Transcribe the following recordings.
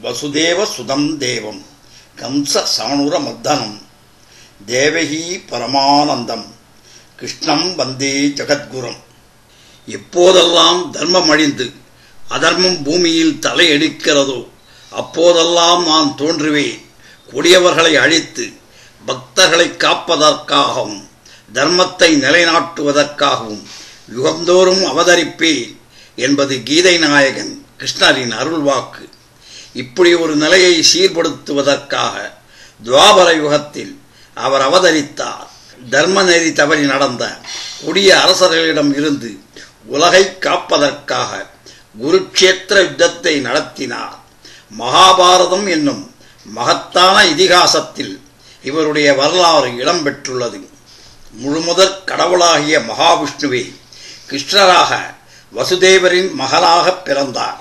வசுதேவ சுதம் தேவம் கம்ச சாணுர மர்தனம் தேவகி பரமானந்தம் கிருஷ்ணம் வந்தே ஜகத்குரும். எப்போதெல்லாம் தர்மம் அழிந்து அதர்மம் பூமியில் தலையெடுக்கிறதோ அப்போதெல்லாம் நான் தோன்றுவேன். கொடியவர்களை அழித்து பக்தர்களை காப்பதற்காகவும் தர்மத்தை நிலைநாட்டுவதற்காகவும் யுகந்தோறும் அவதரிப்பேன் என்பது கீதை நாயகன் கிருஷ்ணரின் அருள்வாக்கு. இப்படி ஒரு நிலையை சீர்படுத்துவதற்காக துவாபர யுகத்தில் அவர் அவதரித்தார். தர்ம நெறி தவறி நடந்த கொடிய அரசர்களிடம் இருந்து உலகை காப்பதற்காக குருக்ஷேத்திர யுத்தத்தை நடத்தினார். மகாபாரதம் என்னும் மகத்தான இதிகாசத்தில் இவருடைய வரலாறு இடம்பெற்றுள்ளது. முழுமுதற் கடவுளாகிய மகாவிஷ்ணுவே கிருஷ்ணராக வசுதேவரின் மகனாக பிறந்தார்.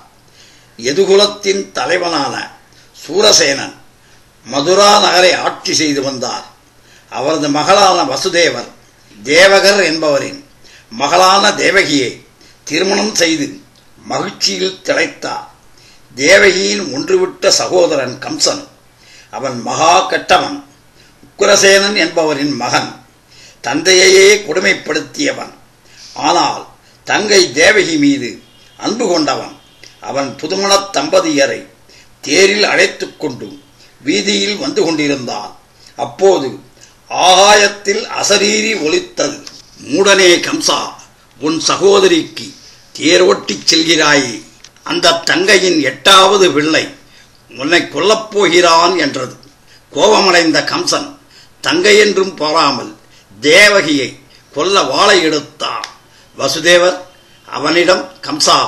யதுகுலத்தின் தலைவனான சூரசேனன் மதுரா நகரை ஆட்சி செய்து வந்தார். அவரது மகளான வசுதேவர் தேவகர் என்பவரின் மகளான தேவகியை திருமணம் செய்து மகிழ்ச்சியில் திளைத்தார். தேவகியின் ஒன்றுவிட்ட சகோதரன் கம்சன், அவன் மகா கெட்டவன். உக்கிரசேனன் என்பவரின் மகன், தந்தையையே கொடுமைப்படுத்தியவன். ஆனால் தங்கை தேவகி மீது அன்பு கொண்டவன். அவன் புதுமண தம்பதியரை தேரில் அழைத்துக் கொண்டு வீதியில் வந்து கொண்டிருந்தான். அப்போது ஆகாயத்தில் அசரீரி ஒலித்தது. மூடனே கம்சா, உன் சகோதரிக்கு தேரோட்டிச் செல்கிறாயே, அந்த தங்கையின் 8வது பிள்ளை உன்னை கொல்லப் போகிறான் என்றது. கோபமடைந்த கம்சன் தங்கை என்றும் பாராமல் தேவகியை கொல்ல வாளை எடுத்தான். வசுதேவர் அவனிடம், கம்சா,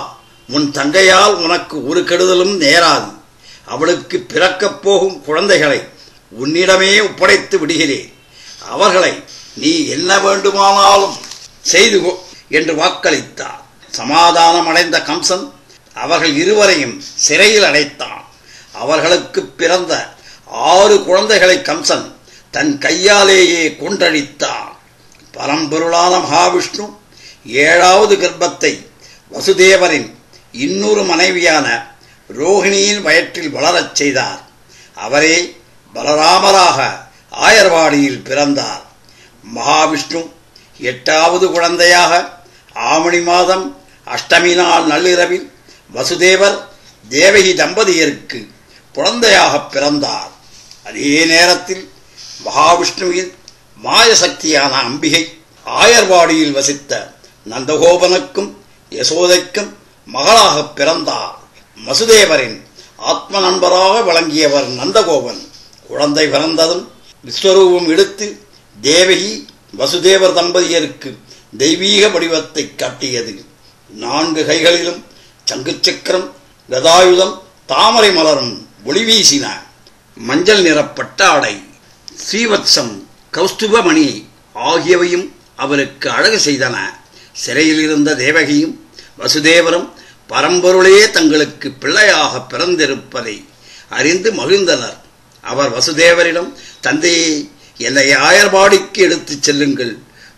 உன் தங்கையால் உனக்கு ஒரு கெடுதலும் நேராது. அவளுக்கு பிறக்கப் போகும் குழந்தைகளை உன்னிடமே ஒப்படைத்து விடுகிறேன். அவர்களை நீ என்ன வேண்டுமானாலும் செய்து என்று வாக்களித்தார். சமாதானமடைந்த கம்சன் அவர்கள் இருவரையும் சிறையில் அடைத்தான். அவர்களுக்கு பிறந்த 6 குழந்தைகளை கம்சன் தன் கையாலேயே கொன்றழித்தான். பரம்பொருளான மகாவிஷ்ணு 7வது கர்ப்பத்தை வசுதேவரின் இன்னொரு மனைவியான ரோஹிணியின் வயிற்றில் வளரச் செய்தார். அவரே பலராமராக ஆயர்வாடியில் பிறந்தார். மகாவிஷ்ணு 8வது குழந்தையாக ஆவணி மாதம் அஷ்டமி நாள் நள்ளிரவில் வசுதேவர் தேவகி தம்பதியருக்கு குழந்தையாக பிறந்தார். அதே நேரத்தில் மகாவிஷ்ணுவின் மாயசக்தியான அம்பிகை ஆயர்வாடியில் வசித்த நந்தகோபனுக்கும் யசோதைக்கும் மகளாக பிறந்தார். வசுதேவரின் ஆத்ம நண்பராக விளங்கியவர் நந்தகோபன். குழந்தை பிறந்ததும் விஸ்வரூபம் எடுத்து தேவகி வசுதேவர் தம்பதியருக்கு தெய்வீக வடிவத்தை காட்டியது. 4 கைகளிலும் சங்கு சக்கரம், கதாயுதம், தாமரை மலரும் ஒளி வீசின. மஞ்சள் நிற பட்டாடை, ஸ்ரீவத்சம், கௌஸ்துபமணி ஆகியவையும் அவருக்கு அழகு செய்தன. சிறையில் இருந்த தேவகியும் வசுதேவரும் பரம்பொருளே தங்களுக்கு பிள்ளையாக பிறந்திருப்பதை அறிந்து மகிழ்ந்தனர். அவர் வசுதேவரிடம், தந்தையே, என்னை ஆயர்பாடிக்கு எடுத்துச் செல்லுங்கள்.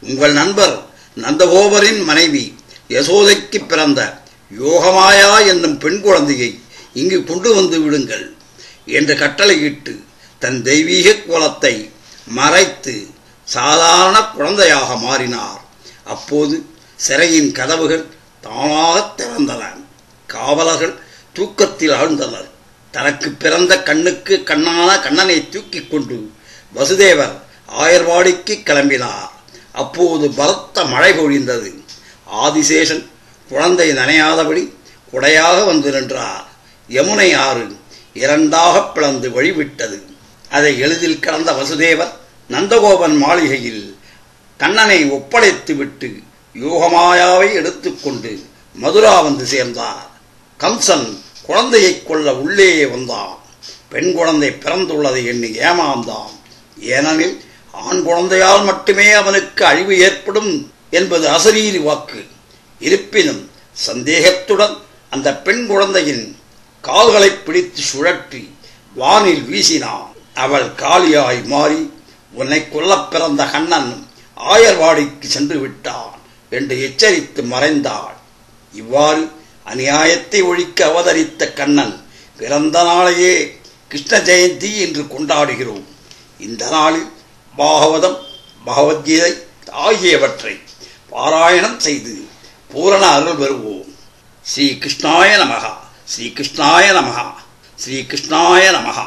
உங்கள் நண்பர் நந்தகோபரின் மனைவி யசோதைக்கு பிறந்த யோகமாயா என்னும் பெண் குழந்தையை இங்கு கொண்டு வந்து விடுங்கள் என்று கட்டளையிட்டு தன் தெய்வீக கோலத்தை மறைத்து சாதாரண குழந்தையாக மாறினார். அப்போது சிறையின் கதவுகள் தானாக திறந்தன. காவலர்கள் தூக்கத்தில் ஆழ்ந்தனர். தனக்கு பிறந்த கண்ணுக்கு கண்ணான கண்ணனை தூக்கிக் கொண்டு வசுதேவர் ஆயர்வாடிக்கு கிளம்பினார். அப்போது பலத்த மழை பொழிந்தது. ஆதிசேஷன் குழந்தை நனையாதபடி குடையாக வந்து நின்றார். யமுனை ஆறு 2ஆக பிளந்து வழிவிட்டது. அதை எளிதில் கடந்த வசுதேவர் நந்தகோபன் மாளிகையில் கண்ணனை ஒப்படைத்துவிட்டு யோகமாயாவை எடுத்துக்கொண்டு மதுரா வந்து சேர்ந்தார். கம்சன் குழந்தையை கொள்ள உள்ளே வந்தான். பெண் குழந்தை பிறந்துள்ளதை எண்ணி ஏமாந்தான். ஏனெனில் ஆண் குழந்தையால் மட்டுமே அவனுக்கு அழிவு ஏற்படும் என்பது அசரீரி வாக்கு. இருப்பினும் சந்தேகத்துடன் அந்த பெண் குழந்தையின் கால்களை பிடித்து சுழற்றி வானில் வீசினான். அவள் காளியாய் மாறி, உன்னை கொல்லப் பிறந்த கண்ணன் ஆயர்வாடிக்கு சென்று விட்டான் என்று எச்சரித்து மறைந்தாள். இவ்வாறு அநியாயத்தை ஒழிக்க அவதரித்த கண்ணன் பிறந்த நாளையே கிருஷ்ண ஜெயந்தி என்று கொண்டாடுகிறோம். இந்த நாளில் பாகவதம், பகவத்கீதை ஆகியவற்றை பாராயணம் செய்து பூரண அருள் பெறுவோம். ஸ்ரீ கிருஷ்ணாய நமஹ, ஸ்ரீ கிருஷ்ணாய நமஹ, ஸ்ரீ கிருஷ்ணாய நமஹ.